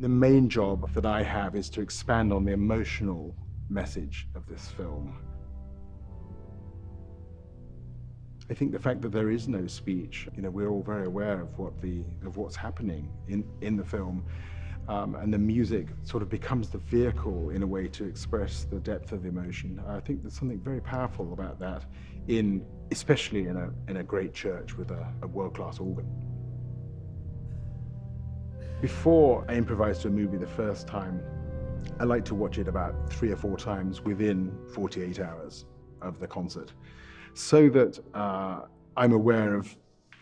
The main job that I have is to expand on the emotional message of this film. I think the fact that there is no speech, we're all very aware of what's happening in the film, and the music sort of becomes the vehicle in a way to express the depth of the emotion. I think there's something very powerful about that, especially in a great church with a world-class organ. Before I improvise to a movie the first time, I like to watch it about 3 or 4 times within 48 hours of the concert, so that I'm aware of,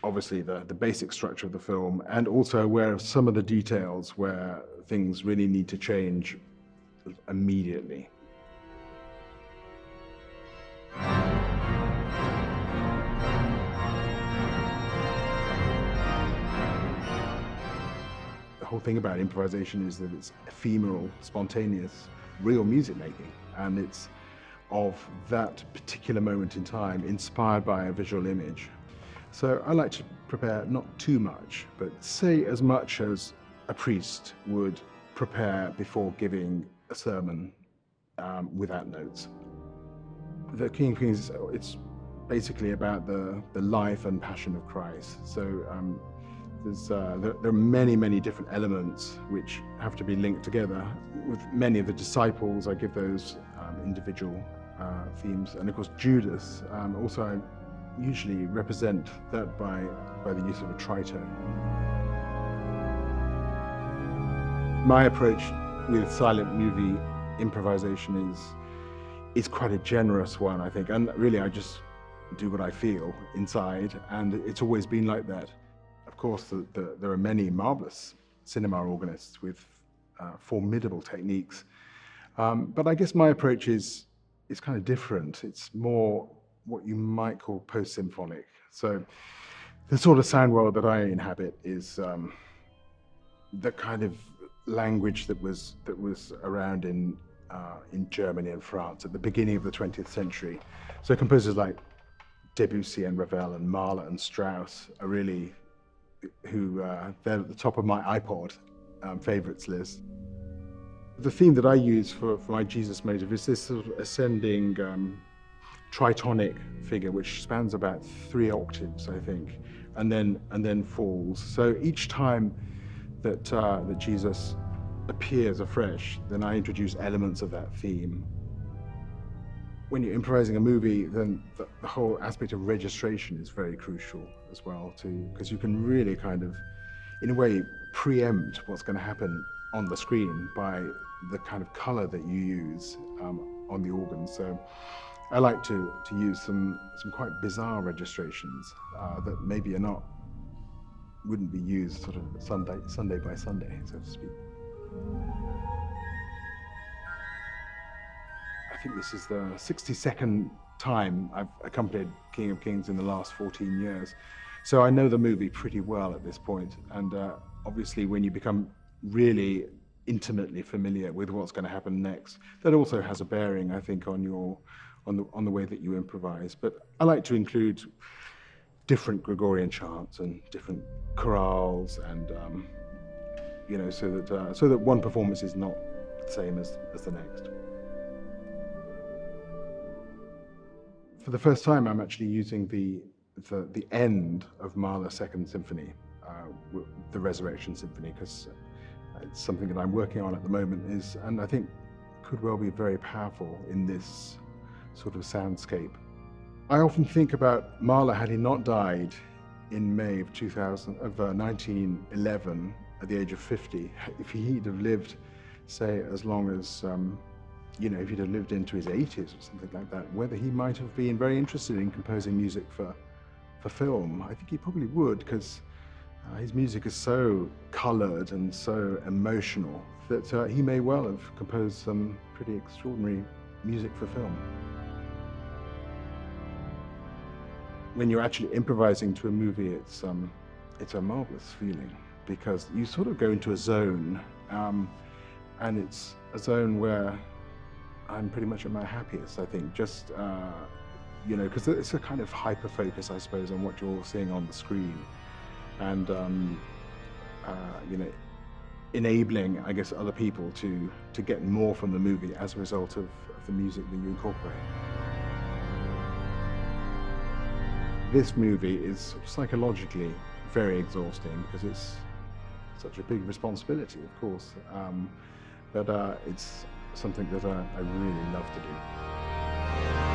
obviously, the basic structure of the film, and also aware of some of the details where things really need to change immediately. The whole thing about improvisation is that it's ephemeral, spontaneous, real music making, and it's of that particular moment in time, inspired by a visual image. So I like to prepare not too much, but say as much as a priest would prepare before giving a sermon without notes. The King of Kings, it's basically about the life and passion of Christ. So there are many, many different elements which have to be linked together. With many of the disciples, I give those individual themes, and of course Judas also I usually represent that by the use of a tritone. My approach with silent movie improvisation is quite a generous one, I think, and really I just do what I feel inside, and it's always been like that. Of course, there are many marvelous cinema organists with formidable techniques, but I guess my approach is kind of different. It's more what you might call post-symphonic. So the sort of sound world that I inhabit is the kind of language that was around in Germany and France at the beginning of the 20th century. So composers like Debussy and Ravel and Mahler and Strauss are really they're at the top of my iPod favorites list. The theme that I use for my Jesus motive is this sort of ascending tritonic figure, which spans about 3 octaves, I think, and then falls. So each time that Jesus appears afresh, then I introduce elements of that theme. When you're improvising a movie, then the whole aspect of registration is very crucial as well, too, because you can really kind of, in a way, preempt what's going to happen on the screen by the kind of color that you use on the organ. So I like to use some quite bizarre registrations that maybe wouldn't be used sort of Sunday by Sunday, so to speak. I think this is the 62nd time I've accompanied King of Kings in the last 14 years. So I know the movie pretty well at this point, and obviously when you become really intimately familiar with what's going to happen next, that also has a bearing, I think, on the way that you improvise. But I like to include different Gregorian chants and different chorales, and so that one performance is not the same as the next. For the first time, I'm actually using the end of Mahler's Second Symphony, the Resurrection Symphony, because it's something that I'm working on at the moment, and I think could well be very powerful in this sort of soundscape. I often think about Mahler, had he not died in May of 1911 at the age of 50, if he'd have lived, say, as long as if he'd have lived into his 80s or something like that, whether he might have been very interested in composing music for film. I think he probably would, because his music is so colored and so emotional that he may well have composed some pretty extraordinary music for film. When you're actually improvising to a movie, it's a marvelous feeling, because you sort of go into a zone, and it's a zone where I'm pretty much at my happiest, I think, just, because it's a kind of hyper-focus, I suppose, on what you're seeing on the screen. And, enabling, I guess, other people to get more from the movie as a result of the music that you incorporate. This movie is sort of psychologically very exhausting because it's such a big responsibility, of course, but it's something that I really love to do.